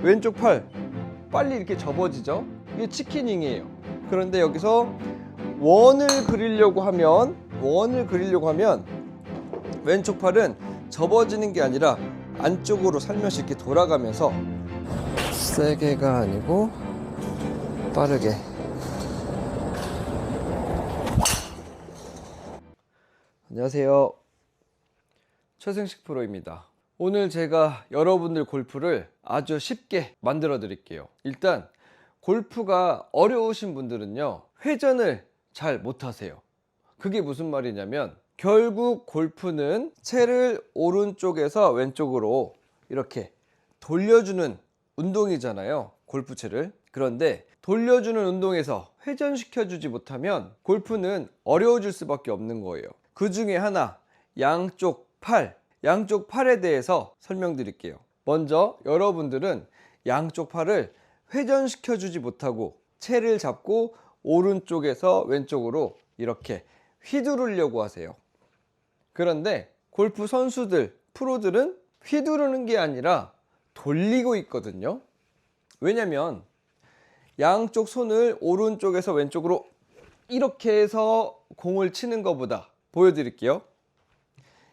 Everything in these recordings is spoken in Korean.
왼쪽 팔 빨리 이렇게 접어지죠. 이게 치킨윙이에요. 그런데 여기서 원을 그리려고 하면 왼쪽 팔은 접어지는 게 아니라 안쪽으로 살며시 이렇게 돌아가면서, 세게가 아니고 빠르게. 안녕하세요, 최승식 프로입니다. 오늘 제가 여러분들 골프를 아주 쉽게 만들어 드릴게요. 일단 골프가 어려우신 분들은요, 회전을 잘 못하세요. 그게 무슨 말이냐면, 결국 골프는 채를 오른쪽에서 왼쪽으로 이렇게 돌려주는 운동이잖아요, 골프채를. 그런데 돌려주는 운동에서 회전시켜주지 못하면 골프는 어려워질 수밖에 없는 거예요. 그 중에 하나, 양쪽 팔에 대해서 설명드릴게요. 먼저 여러분들은 양쪽 팔을 회전시켜주지 못하고 채를 잡고 오른쪽에서 왼쪽으로 이렇게 휘두르려고 하세요. 그런데 골프 선수들, 프로들은 휘두르는 게 아니라 돌리고 있거든요. 왜냐면 양쪽 손을 오른쪽에서 왼쪽으로 이렇게 해서 공을 치는 것보다, 보여드릴게요.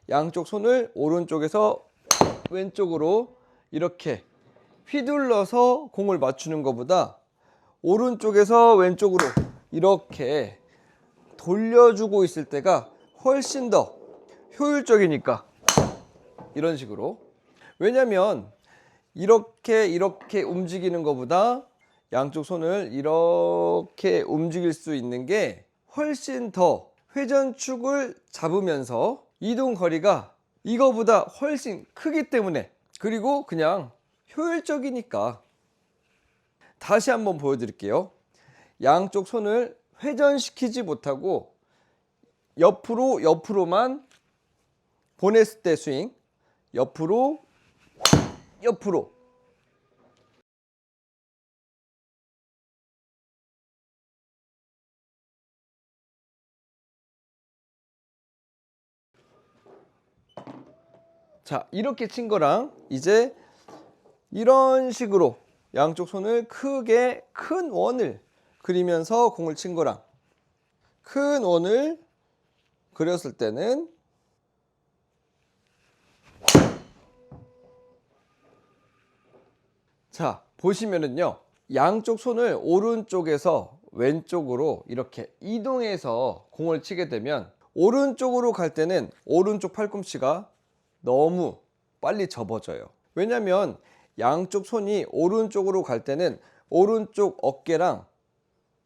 양쪽 손을 오른쪽에서 왼쪽으로 이렇게 휘둘러서 공을 맞추는 것보다 오른쪽에서 왼쪽으로 이렇게 돌려주고 있을 때가 훨씬 더 효율적이니까, 이런 식으로. 왜냐면 이렇게 움직이는 것보다 양쪽 손을 이렇게 움직일 수 있는 게 훨씬 더 회전축을 잡으면서 이동 거리가 이거보다 훨씬 크기 때문에, 그리고 그냥 효율적이니까. 다시 한번 보여드릴게요. 양쪽 손을 회전시키지 못하고 옆으로만 보냈을 때 스윙, 옆으로. 자, 이렇게 친 거랑 이제 이런 식으로 양쪽 손을 크게 큰 원을 그리면서 공을 친 거랑, 큰 원을 그렸을 때는 자, 보시면은요, 양쪽 손을 오른쪽에서 왼쪽으로 이렇게 이동해서 공을 치게 되면 오른쪽으로 갈 때는 오른쪽 팔꿈치가 너무 빨리 접어져요. 왜냐면 양쪽 손이 오른쪽으로 갈 때는 오른쪽 어깨랑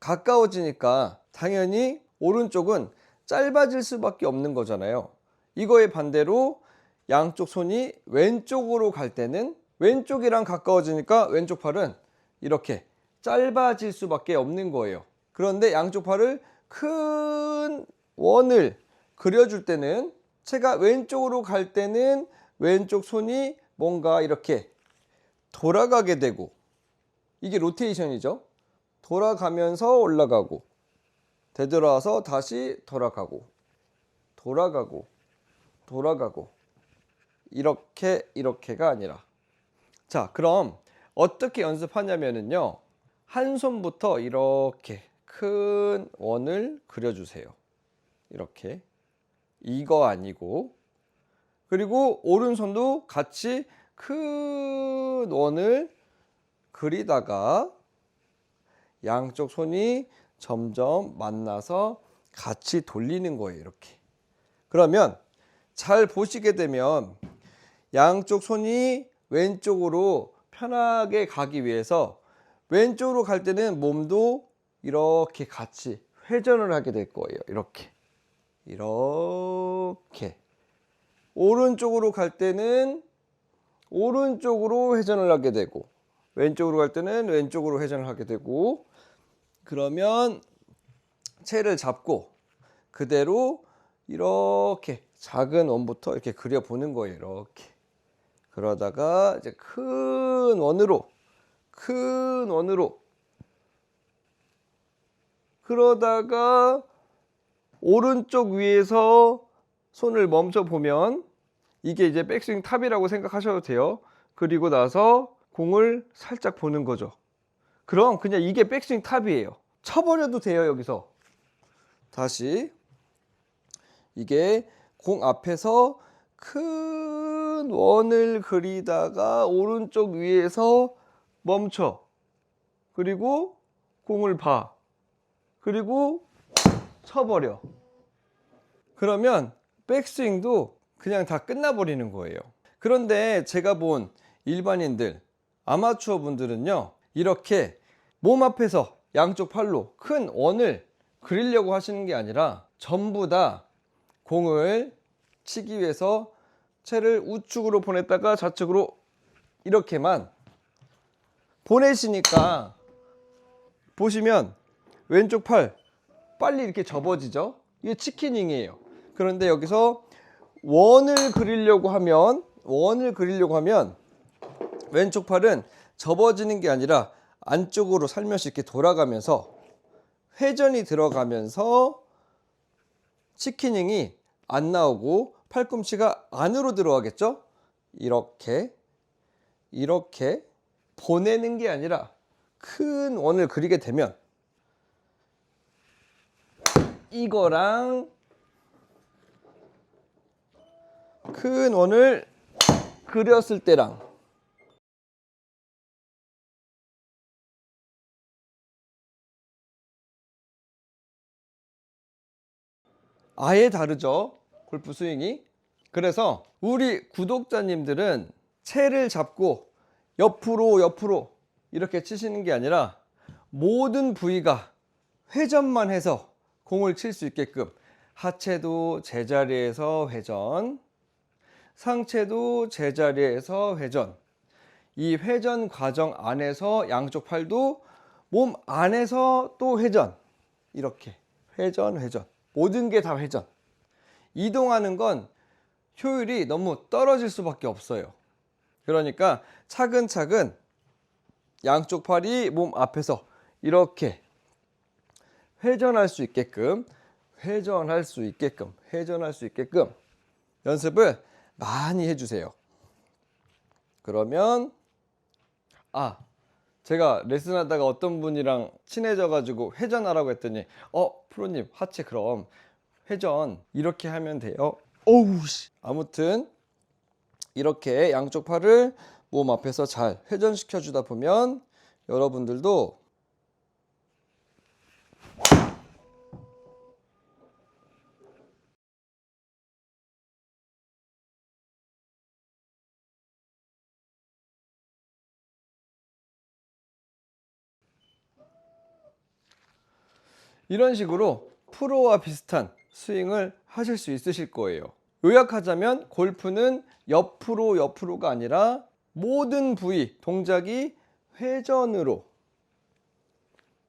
가까워지니까 당연히 오른쪽은 짧아질 수밖에 없는 거잖아요. 이거에 반대로 양쪽 손이 왼쪽으로 갈 때는 왼쪽이랑 가까워지니까 왼쪽 팔은 이렇게 짧아질 수밖에 없는 거예요. 그런데 양쪽 팔을 큰 원을 그려줄 때는, 채가 왼쪽으로 갈 때는 왼쪽 손이 뭔가 이렇게 돌아가게 되고, 이게 로테이션이죠. 돌아가면서 올라가고, 되돌아와서 다시 돌아가고, 이렇게가 아니라. 자, 그럼 어떻게 연습하냐면요, 한 손부터 이렇게 큰 원을 그려주세요. 이렇게. 이거 아니고. 그리고 오른손도 같이 큰 원을 그리다가 양쪽 손이 점점 만나서 같이 돌리는 거예요. 이렇게. 그러면 잘 보시게 되면 양쪽 손이 왼쪽으로 편하게 가기 위해서 왼쪽으로 갈 때는 몸도 이렇게 같이 회전을 하게 될 거예요. 이렇게. 오른쪽으로 갈 때는 오른쪽으로 회전을 하게 되고, 왼쪽으로 갈 때는 왼쪽으로 회전을 하게 되고. 그러면 채를 잡고 그대로 이렇게 작은 원부터 이렇게 그려보는 거예요. 이렇게. 그러다가 이제 큰 원으로 그러다가 오른쪽 위에서 손을 멈춰 보면 이게 이제 백스윙 탑이라고 생각하셔도 돼요. 그리고 나서 공을 살짝 보는 거죠. 그럼 그냥 이게 백스윙 탑이에요. 쳐버려도 돼요. 여기서 다시 이게 공 앞에서 큰 원을 그리다가 오른쪽 위에서 멈춰. 그리고 공을 봐. 그리고 쳐버려. 그러면 백스윙도 그냥 다 끝나버리는 거예요. 그런데 제가 본 일반인들, 아마추어 분들은요, 이렇게 몸 앞에서 양쪽 팔로 큰 원을 그리려고 하시는 게 아니라 전부 다 공을 치기 위해서 채를 우측으로 보냈다가 좌측으로 이렇게만 보내시니까 보시면 왼쪽 팔 빨리 이렇게 접어지죠. 이게 치키닝이에요. 그런데 여기서 원을 그리려고 하면 왼쪽 팔은 접어지는 게 아니라 안쪽으로 살며시 이렇게 돌아가면서 회전이 들어가면서 치키닝이 안 나오고 팔꿈치가 안으로 들어가겠죠. 이렇게 보내는 게 아니라 큰 원을 그리게 되면 이거랑 큰 원을 그렸을 때랑 아예 다르죠. 골프 스윙이. 그래서 우리 구독자님들은 채를 잡고 옆으로 이렇게 치시는 게 아니라 모든 부위가 회전만 해서 공을 칠 수 있게끔 하체도 제자리에서 회전, 상체도 제자리에서 회전, 이 회전 과정 안에서 양쪽 팔도 몸 안에서 또 회전, 이렇게 회전 모든 게 다 회전. 이동하는 건 효율이 너무 떨어질 수밖에 없어요. 그러니까 차근차근 양쪽 팔이 몸 앞에서 이렇게 회전할 수 있게끔 연습을 많이 해주세요. 그러면 제가 레슨하다가 어떤 분이랑 친해져 가지고 회전하라고 했더니 프로님 하체 그럼 회전 이렇게 하면 돼요. 아무튼 이렇게 양쪽 팔을 몸 앞에서 잘 회전시켜 주다 보면 여러분들도 이런 식으로 프로와 비슷한 스윙을 하실 수 있으실 거예요. 요약하자면 골프는 옆으로가 아니라 모든 부위 동작이 회전으로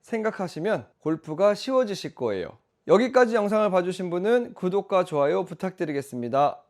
생각하시면 골프가 쉬워지실 거예요. 여기까지 영상을 봐주신 분은 구독과 좋아요 부탁드리겠습니다.